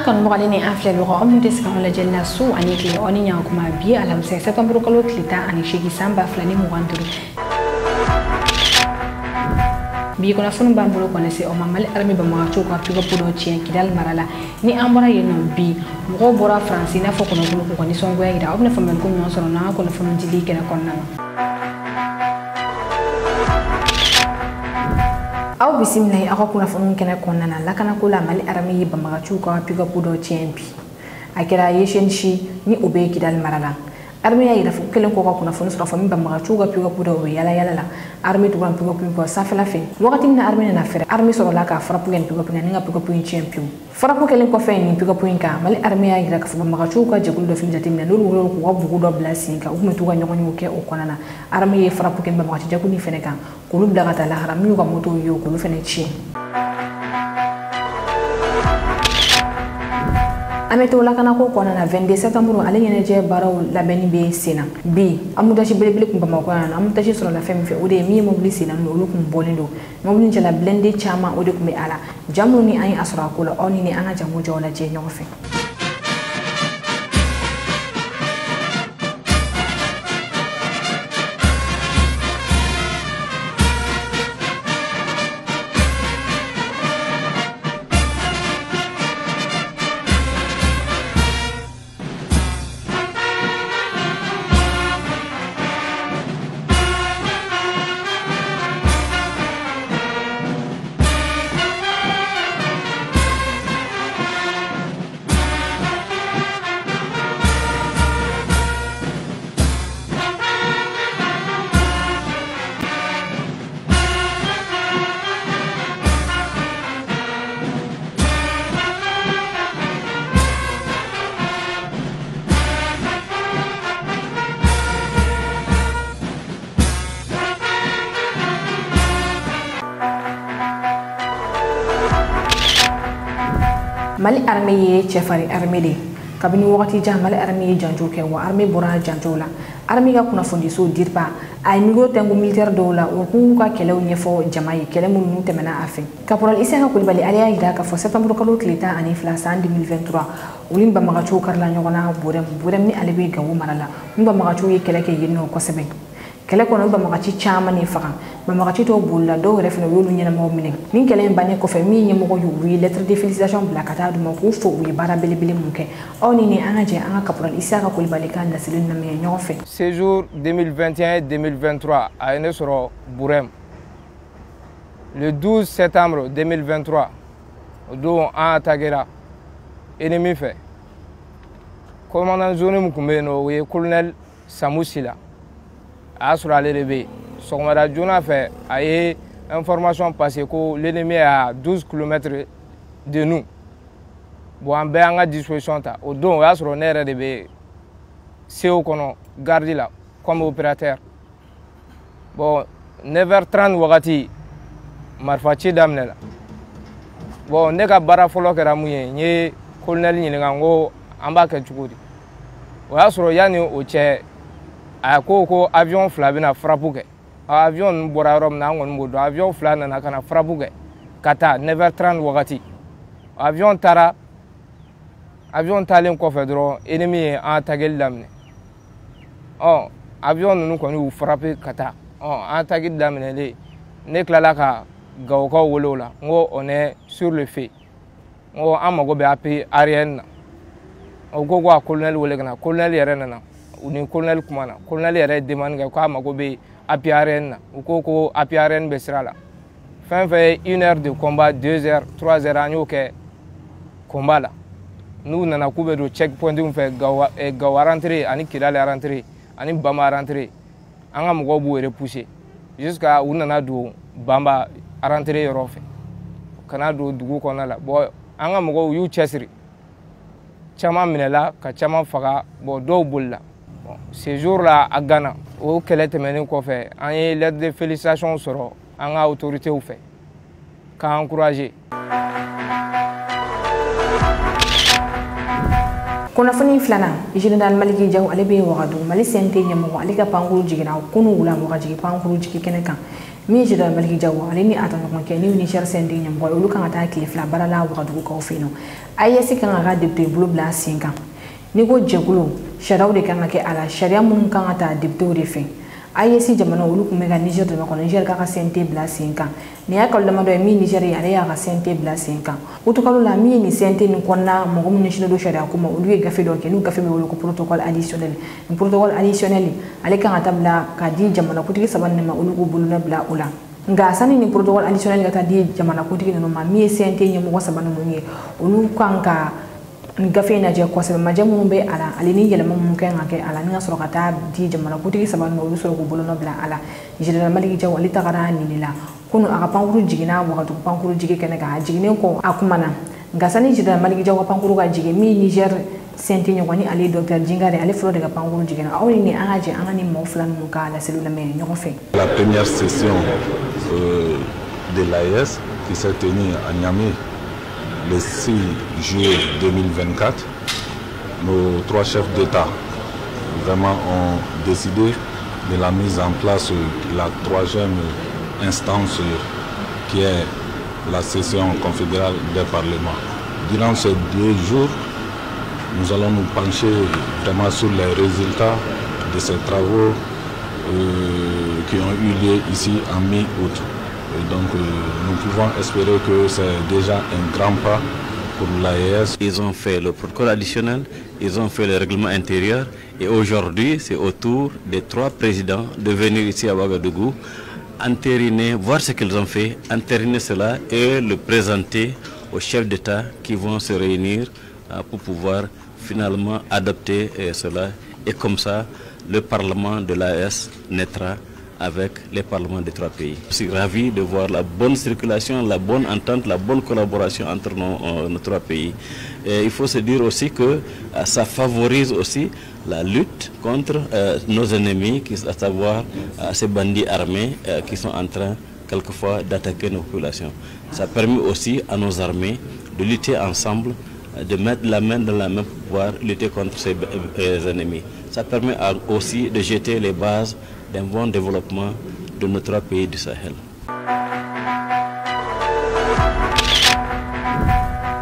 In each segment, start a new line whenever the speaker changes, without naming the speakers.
kan mɔgɔlen ni an filɛ lɔgɔ an tɛ se ka lajɛ la su ani tile ɔni ɲa kuma bi alamisa septembre kalo tile 18 san 2025 bi kunnafoni b'an bolo kɔni se o ma Mali armée Bamagaciw ka pick-up dɔ tiɲɛ Kidal mara la ni an bɔra yen nɔ bi mɔgɔw bɔra Faransi n'a fɔ kɔnɔbolo k'u ka nisɔngoya yira aw bɛna faamuyali ko ɲuman sɔrɔ n'an ka kunnafoni dili kɛnɛ kɔnɔna na. aw bisimila aw ka kunnafoni kɛnɛ kɔnɔna na lakanako la Mali armée Bamagaciw ka pick-up dɔ tiɲɛ bi a kɛra Yechenchi ni o bɛ Kidal mara la. Armée y'a yira fo kelen ko ka kunnafoni sɔrɔ fo min Bamagaciw ka pick-up dɔ o bɛ yala yala la armée tugu pick-up kɔ sanfɛla fɛ wagati min na armée nana fɛrɛ armée sɔrɔla ka frappe kɛ ni pick-up ni ka pick-up ciɲɛ pewu frappe kelen kɔfɛ ni pick-up kan Mali armée y'a yira ka fɔ Bamagaciw ka jɛkulu dɔ fɛnɛ jateminɛ n'olu wele k'u ka bugu dɔ bila sen kan u tun bɛ to ka ɲɔgɔnyew kɛ o kɔnɔna na armée ye frappe kɛ Bamagaci jɛkulu fɛnɛ kan k'olu bila ka taa lahara minnu ka moto ye k'olu fɛnɛ tiɲɛ. An bɛ to lakanako kɔnɔna na 22 septembre ale ɲɛnajɛ baaraw labɛnni bɛ sen na bi embouteillage belebele kun Bamakɔ yan nɔ embouteillage sɔrɔla fɛn min fɛ o de ye min ye mobili sen na olu kun bɔlen don mobili jala blindé caman o de kun bɛ a la jamu ni an ye a sɔrɔ a ko la aw ni an ka jamu jɔ lajɛ ɲɔgɔn fɛ. Mali armée ye cɛfarin armée de kabini wagati jan Mali armée ye janjo kɛ wa armée bɔra janjo la armée ka kunnafonidiso DIRPA a ye micro tɛnku militaire dɔw la u k'u ka kɛlɛw ɲɛfɔ jama ye kɛlɛ minnu tɛmɛna a fɛ caporal Isaka Kulibali ale y'a yira k'a fɔ septembre kalo tile 12 san 2023 olu ni Bamagaciw karila ɲɔgɔn na Borem ni ale bɛ Gawo mara la ni Bamagaciw ye kɛlɛ kɛ yen nɔ kosɛbɛ kɛlɛ kɔnɔ Bamagaci caman ni faga Bamagaci dɔw bolila dɔw yɛrɛ fɛnɛ u y'olu ɲɛnamaw minɛ ni kɛlɛ in bannen kɔfɛ min ɲɛmɔgɔ y'u ye lettre de félicitation bila ka taa d'u ma k'u fo u ye baara belebele mun kɛ aw ni an ka jɛ an ka caporal Isaka Kulibali ka laseli lamɛn ɲɔgɔn fɛ.
Séjour 2021-2023 a ye ne sɔrɔ Borem le 12 septembre 2023 o don an attaquera ennemi fɛ commandant zone min tun bɛ yen nɔ o ye colonel Samu Sila a y'a sɔrɔ ale de bɛ yen sɔgɔmada joona fɛ a ye information passé ko l'ennemi est à 12 km de nous bon an bɛɛ an ka disposition ta o don o y'a sɔrɔ ne yɛrɛ de bɛ CEO kɔnɔ garde la comme opérateur bon 9h30 wagati marifa ci daminɛ la bon ne ka baara fɔlɔ kɛra mun ye n ye colonel ɲininka n ko an b'a kɛ cogo di o y'a sɔrɔ yanni o cɛ a ko avion fila bɛna frappe kɛ avion ninnu bɔra yɔrɔ min na an kɔni b'o dɔn avion fila nana ka na frappe kɛ ka taa 9h30 wagati avion taara avion taalen kɔfɛ dɔrɔn ennemi ye an attaquer daminɛ avion ninnu kɔni y'u frappe ka taa an attaquer daminɛlen ne tilala ka Gawokaw wele o la n ko on est sur le feu n ko an mago bɛ appui aérienne na o ko ko a colonel wele ka na colonel yɛrɛ nana u ni colonel kumana colonel yɛrɛ demande kɛ k'a mago bɛ appui aérienne na u ko appui aérienne bɛ sira la fɛn fɛn ye 1 heure de combat 2 heures 3 heures an y'o kɛ combat la n'u nana k'u bɛ don checkpoint fɛ Gawo rentrée ani Kidal rentrée ani Bama rentrée an ka mɔgɔw b'u repousser jusqu'à u nana don Bamba rentrée yɔrɔ fɛ kana don dugu kɔnɔna la bon an ka mɔgɔw y'u cɛsiri caman minɛla ka caman faga bon dɔw bolila ce jour là à Ghana o kɛlɛ tɛmɛnen kɔfɛ an ye lettre de félicitation sɔrɔ an ka autorités fɛ k'an encourager.
Kunnafoni filanan Général Maliki Jaw ale bɛ Wagadugu Mali CNT ɲɛmɔgɔ ale ka pankuru jiginna kunu wula mɔgɔ jigi pankuru jigi kɛnɛ kan mi jida maliki jawo alini atan ko ke ni Niger sendi nyam boy ulu kan ata kilifla barala wa du ko fino ayesi kan ga debte bulu bla singa ni go jegulu sharaw de kan ke ala sharia mun kan ata debte de fe ayesi jamana ulu kuma ga Niger de ko Niger ka sente bla singa ni akol da mado mi Niger ya ya ga sente bla singa utukalu la mi ni sente ni konna mo gum ni shino do sharia kuma ulu ga fe do ke nu ga fe be ko protocole additionnel ni protocole additionnel ale kan ata bla ka di jamana kutiki sabanne ma ulu ko bulu na bla ula nga sani ni protocole additionnel ga ta di jamana kutiki no ma mi sente ni mo sabanne mo ni ulu kan ka ngafe na je ko sabe majamu be ala alini yele mum kan ake ala nga soro kata di jamana kutiki saban no soro ko bolo no bla ala general maliki jaw ali tagara ni la kunu aka pankuru jigina wa to pankuru jige kene ga jigine ko akumana ngasani general maliki jaw pankuru ga jige mi Niger senti nyogoni ali docteur Jingare ali flo de ga pankuru jigina awni ni anaje anani mo flan mu ka la cellule me nyoko fe
la première session de l'AES qui s'est tenue à Niamey le 6 juillet 2024, nos 3 chefs d'État vraiment ont décidé de la mise en place de la 3e instance qui est la session confédérale des parlements. Durant ces 2 jours, nous allons nous pencher vraiment sur les résultats de ces travaux qui ont eu lieu ici en mi-août. Et donc nous pouvons espérer que c'est déjà un grand pas pour l'AES.
Ils ont fait le protocole additionnel, ils ont fait le règlement intérieur et aujourd'hui c'est au tour des 3 présidents de venir ici à Ouagadougou, entériner, voir ce qu'ils ont fait, entériner cela et le présenter aux chefs d'État qui vont se réunir pour pouvoir finalement adopter cela. Et comme ça, le Parlement de l'AES naîtra avec les parlements des 3 pays. Je suis ravi de voir la bonne circulation, la bonne entente, la bonne collaboration entre nos 3 pays. Et il faut se dire aussi que ça favorise aussi la lutte contre nos ennemis, à savoir ces bandits armés qui sont en train quelquefois d'attaquer nos populations. Ça permet aussi à nos armées de lutter ensemble, de mettre la main dans la main pour pouvoir lutter contre ces ennemis. Ça permet aussi de jeter les bases d'un bon développement de nos 3 pays du Sahel.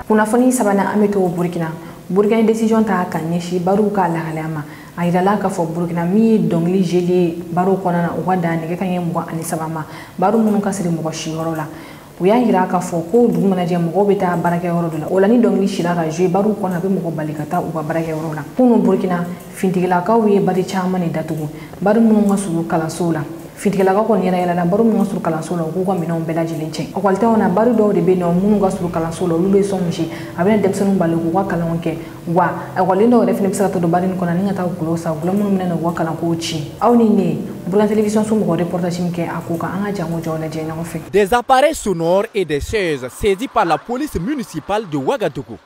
Kunafoni sabana ameto Burkina. Burkina décision ta kanyeshi baruka la halama. Aidala ka fo Burkina mi dongli jeli baru kona wada ne kanye mwa ani sabama. Baru munu kasiri mwa shihorola. Uya hira ka fo ko dugumana je mwa beta barake horola. Olani dongli shira ka je baru kona be mwa balikata uba barake horola. Kunu Burkina fintigila ka uye bari chama ni datugu. Baru munu ngasulu kala sola. Fintigila ka ko nira yala baru munu ngasulu kala sola ko kwa minon bela jilinche. Okwalte ona baru do de be no munu ngasulu kala sola lube somji. Abena demsonu balu ko kala wonke wa akwalindo refine psaka to bari ko na ninga ta ko sa gulo munu mena ko kala ko chi. Awni ne Burkina télévision sumu ko reportage mke akuka anga jango jona je na fe.
Des appareils sonores et des chaises saisis par la police municipale de Ouagadougou.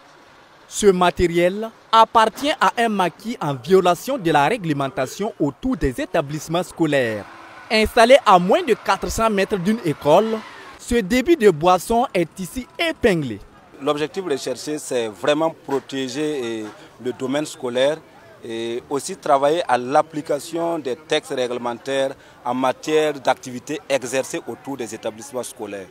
Ce matériel appartient à un maquis en violation de la réglementation autour des établissements scolaires. Installé à moins de 400 mètres d'une école, ce débit de boisson est ici épinglé.
L'objectif recherché, c'est vraiment protéger le domaine scolaire et aussi travailler à l'application des textes réglementaires en matière d'activités exercées autour des établissements scolaires.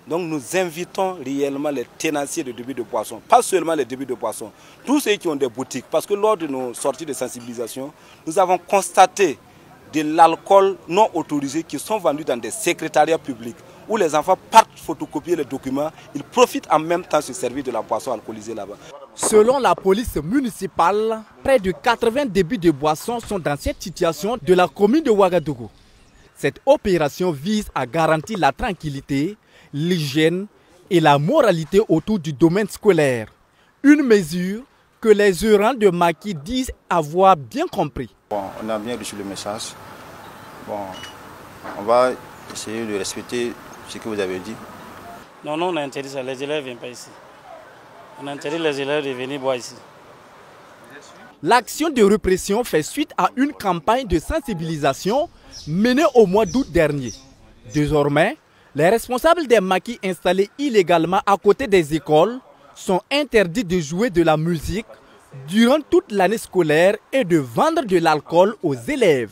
Donc nous invitons réellement les tenanciers de débit de boissons, pas seulement les débits de boissons, tous ceux qui ont des boutiques, parce que lors de nos sorties de sensibilisation, nous avons constaté de l'alcool non autorisé qui sont vendus dans des secrétariats publics où les enfants partent photocopier les documents, ils profitent en même temps de se servir de la boisson alcoolisée là-bas.
Selon la police municipale, près de 80 débits de boissons sont dans cette situation de la commune de Ouagadougou. Cette opération vise à garantir la tranquillité, l'hygiène et la moralité autour du domaine scolaire. Une mesure que les gérants de maquis disent avoir bien compris.
Bon, on a bien reçu le message. Bon, on va essayer de respecter ce que vous avez dit.
Non, on a interdit ça. Les élèves ne viennent pas ici. On a interdit les élèves de venir boire ici.
L'action de répression fait suite à une campagne de sensibilisation menée au mois d'août dernier. Désormais, les responsables des maquis installés illégalement à côté des écoles sont interdits de jouer de la musique durant toute l'année scolaire et de vendre de l'alcool aux élèves.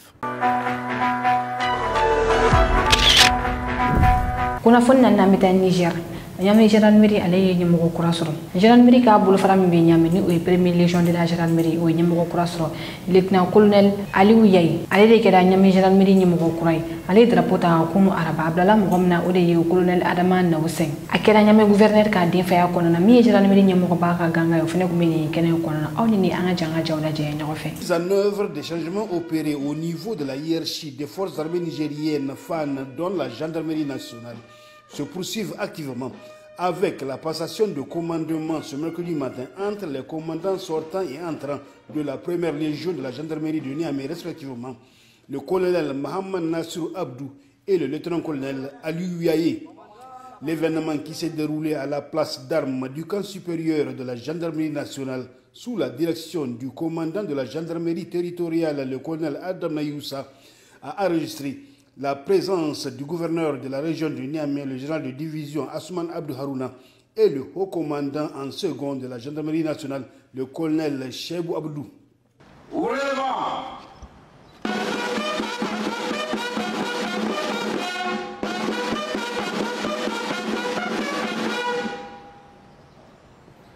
kuna fonna na meta Niger nyame gendarmerie ale nyamo ko rasro gendarmerie ka bulu fara mi be nyame ni o premier légion de la gendarmerie o nyamo ko rasro lieutenant colonel Aliou Yaye ale de keda nyame gendarmerie nyamo ko kurai ale drapeau ta kunu araba ablala mo gomna o de yo colonel Adama na Hussein akeda nyame gouverneur ka din fa ya ko na mi gendarmerie nyamo ko ba ka ganga yo fene ko meni kenen ko na awni ni anga janga jawda je nyako fe
mise en œuvre des changements opérés au niveau de la hiérarchie des forces armées nigériennes FAN dont la gendarmerie nationale se poursuivent activement avec la passation de commandement ce mercredi matin entre les commandants sortants et entrants de la première légion de la gendarmerie de Niamey, respectivement le colonel Mohamed Nassirou Abdou et le lieutenant-colonel Aliou Yaye. L'événement qui s'est déroulé à la place d'armes du camp supérieur de la gendarmerie nationale sous la direction du commandant de la gendarmerie territoriale, le colonel Adam Nayoussa, a enregistré la présence du gouverneur de la région de Niamey, le général de division Asuman Abdou Harouna, et le haut commandant en second de la gendarmerie nationale, le colonel Chebou Abdou.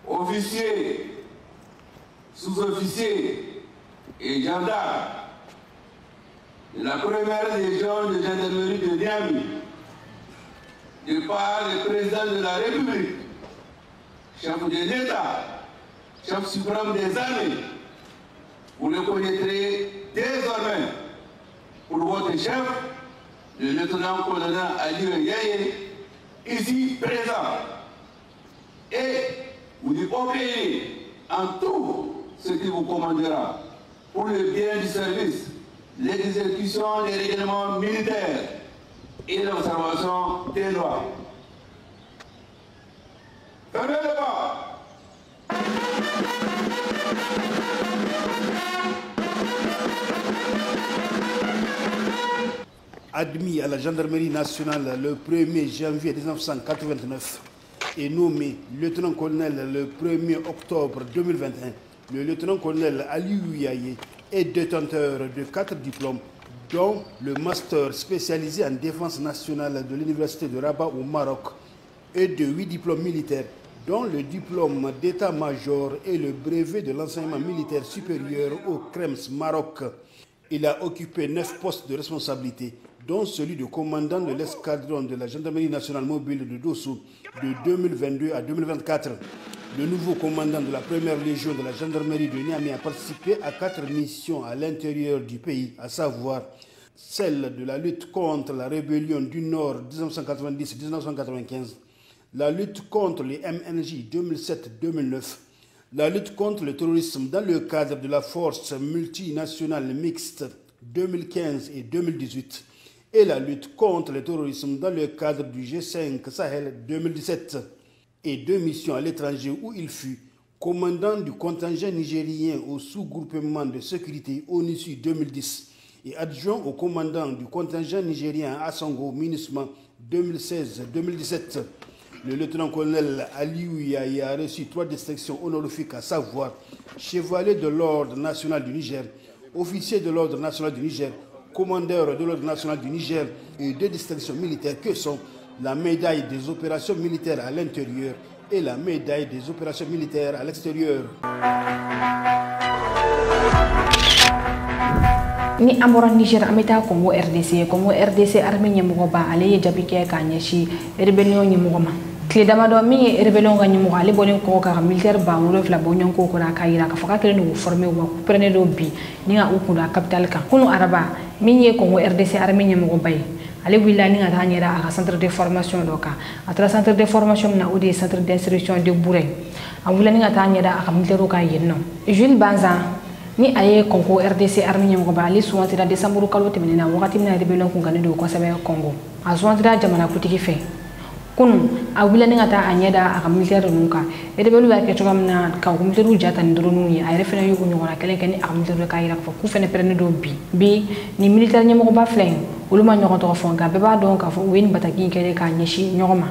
Officiers, sous-officiers et gendarmes de la première légion de gendarmerie de Niamey, de par le président de la République, chef de l'État, chef suprême des armées, vous le connaîtrez désormais pour votre chef, le lieutenant-colonel Aliou Yaye, ici présent. Et vous lui obéirez en tout ce qui vous commandera pour le bien du service, l'exécution des règlements militaires et l'observation des lois. Fermez le pas.
Admis à la gendarmerie nationale le 1er janvier 1989 et nommé lieutenant-colonel le 1er octobre 2021, le lieutenant-colonel Aliou Yaye est détenteur de 4 diplômes, dont le master spécialisé en défense nationale de l'université de Rabat au Maroc et de 8 diplômes militaires, dont le diplôme d'état-major et le brevet de l'enseignement militaire supérieur au CREMS Maroc. Il a occupé 9 postes de responsabilité, dont celui de commandant de l'escadron de la gendarmerie nationale mobile de Dosso de 2022 à 2024. Le nouveau commandant de la première légion de la gendarmerie de Niamey a participé à 4 missions à l'intérieur du pays, à savoir celle de la lutte contre la rébellion du Nord 1990-1995, la lutte contre les MNJ 2007-2009, la lutte contre le terrorisme dans le cadre de la force multinationale mixte 2015 et 2018 et la lutte contre le terrorisme dans le cadre du G5 Sahel 2017 et 2 missions à l'étranger où il fut commandant du contingent nigérien au sous-groupement de sécurité ONUSI 2010 et adjoint au commandant du contingent nigérien à Songo MINUSMA 2016-2017. Le lieutenant-colonel Aliou Yaye a reçu 3 distinctions honorifiques, à savoir chevalier de l'ordre national du Niger, officier de l'ordre national du Niger, commandeur de l'ordre national du Niger et 2 distinctions militaires que sont la médaille des opérations militaires à l'intérieur et la médaille des opérations militaires à l'extérieur.
Ni amora Niger ameta Congo RDC armée nyemugo ba ale jabike ka nyeshi rebellion nyemugo ma kle dama do mi rebellion ga nyemugo ale bolen ko ka militaire ba wolo fla bonyon ko ko la kayira ka faka kele no former wa prene do bi ni nga ukunda capital ka kunu araba mi nye Congo RDC armée nyemugo bay ale willa ni nga tanyera a centre de formation do ka atra centre de formation na odi centre d'instruction de Bouré a willa ni nga tanyera a militaire ka yenno Jules Banza ni aye Congo RDC armée nyemugo ba ali suwantira décembre kalo temenina wakati na rebellion ko ngane do ko sabe Congo a suwantira jamana kutiki fe kunu a wila ni ngata anyeda a militaire nunka rebellion ba ke togamna ka ko militaire jata ndronu ni ay refena yugo nyona kelen ken a militaire ka ira ko ku fene prene do bi ni militaire nyemugo ba flen uluma nyoko to fo ga be ba don ka fo wen bataki kele ka nyeshi nyoma.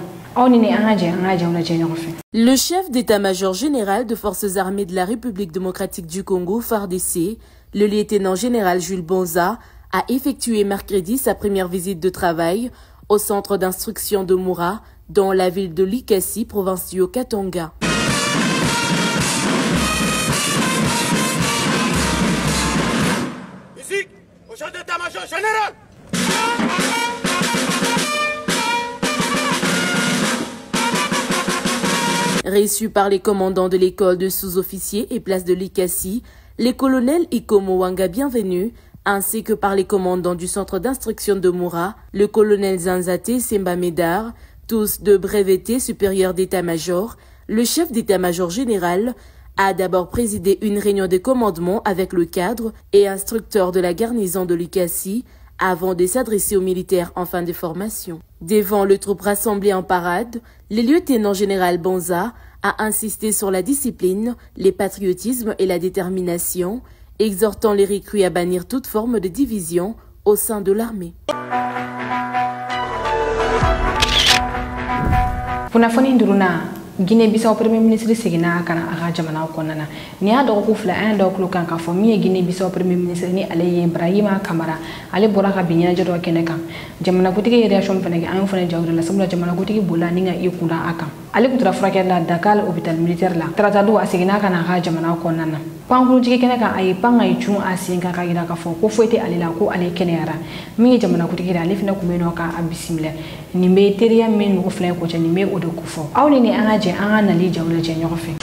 Le chef d'état-major général de forces armées de la République démocratique du Congo, FARDC, le lieutenant général Jules Banza, a effectué mercredi sa première visite de travail au centre d'instruction de Moura, dans la ville de Likasi, province du Haut-Katanga.
Ici, au chef d'état-major général.
Reçus par les commandants de l'école de sous-officiers et place de Likasi, les colonels Ikomo Wanga Bienvenu, ainsi que par les commandants du centre d'instruction de Moura, le colonel Zanzate Semba Médard, tous de breveté supérieur d'état-major, le chef d'état-major général a d'abord présidé une réunion de commandement avec le cadre et instructeur de la garnison de Likasi avant de s'adresser aux militaires en fin de formation. Devant le troupe rassemblé en parade, le lieutenant général Bonza a insisté sur la discipline, le patriotisme et la détermination, exhortant les recrues à bannir toute forme de division au sein de l'armée.
Guinée-Bissau Premier ministre segina kana aga jamana konana ni ado ko fla an do ko kan ka fo mi Guinée-Bissau Premier ministre ni ale Ibrahima Kamara ale boraka binya jodo keneka jamana kutigi réaction feneki an fene jawre la sabula jamana kutigi bola ni nga ikunda aka ale kutra frake la Dakar hôpital militaire la tratado asigina kana aga jamana konana pankuru jige keneka ay panga ichun asinga ka gira ka fo ko foite ale la ko ale kenera mi jamana kutigi ale fene kumeno ka abisimle ni be teriya men ko fle ko ni me odo ko fo awni ni an je an ali jawle je nyofe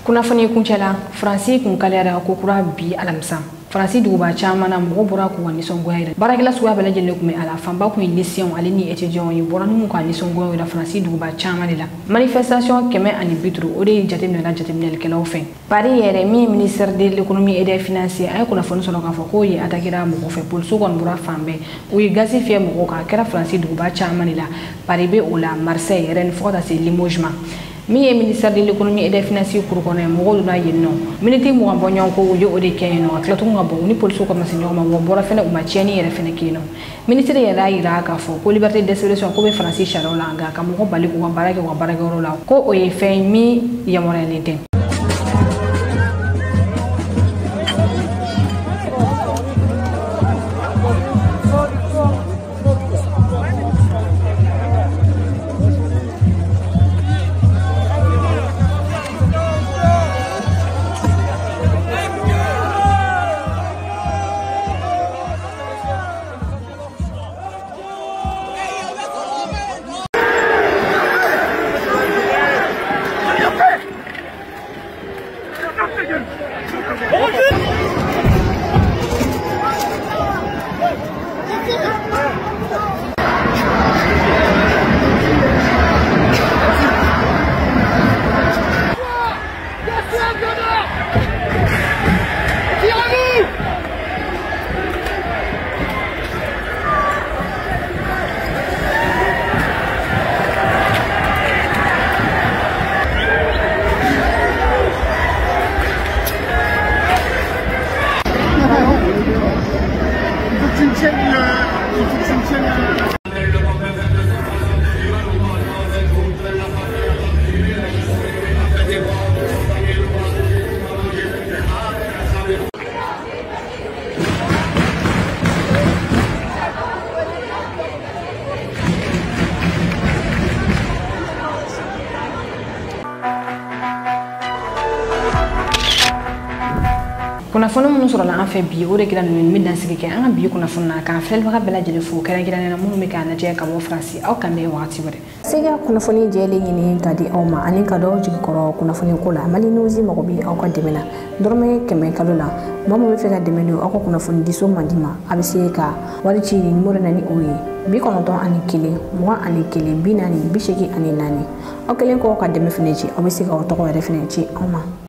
kuna fani kuncela Fransi kun kalera ko kura bi alamsa Fransi duba chama na mo bora ko wani songo ayre barakila suwa bela jelle ko me ala famba ko mission ali ni étudiant yi bora nu ko ani songo ayre Fransi duba chama la manifestation keme ani bitru ode jatem na jatem ne kala ofen pari yere mi ministère de l'économie et des finances ay ko na fon solo ka foko yi atakira mo ko fe pol su kon bora fambe wi gasifie mo ko ka kera Fransi duba chama la pari be ola Marseille ren fota c'est Limoges mi e ministère de l'économie et des finances pour connaître mo na yenno miniti mo bonyon ko yo ode kayno atlato ngabo ni police ko masinyo ma wo bora fena uma cheni yere fena kino ministère ya ira ka fo ko liberté d'expression ko be français charola nga ka mo ko bali ko barake rola ko o ye fe mi ya moralité kunnafoni minnu sɔrɔla an fɛ bi o de kɛra ninnu min dansigi kɛ an ka bi kunnafoni na k'an filɛlibaga bɛɛ lajɛlen fo kɛrɛnkɛrɛnnenya la minnu bɛ k'a lajɛ ka bɔ Faransi aw kan bɛ wagati wɛrɛ sega kunnafoni jɛlen ɲini ka di aw ma ani ka dɔw jigi kɔrɔ kunnafoni ko la Mali News mago bɛ aw ka dɛmɛ na dɔrɔmɛ 100 kalo la maa min bɛ fɛ ka dɛmɛ don aw ka kunnafoni diso man di ma a bɛ se ka wari ci numéro na ni o ye 91 21 40 84 aw kelen kɔ ka dɛmɛ fɛnɛ ci aw bɛ se ka aw tɔgɔ yɛrɛ fɛnɛ ci aw ma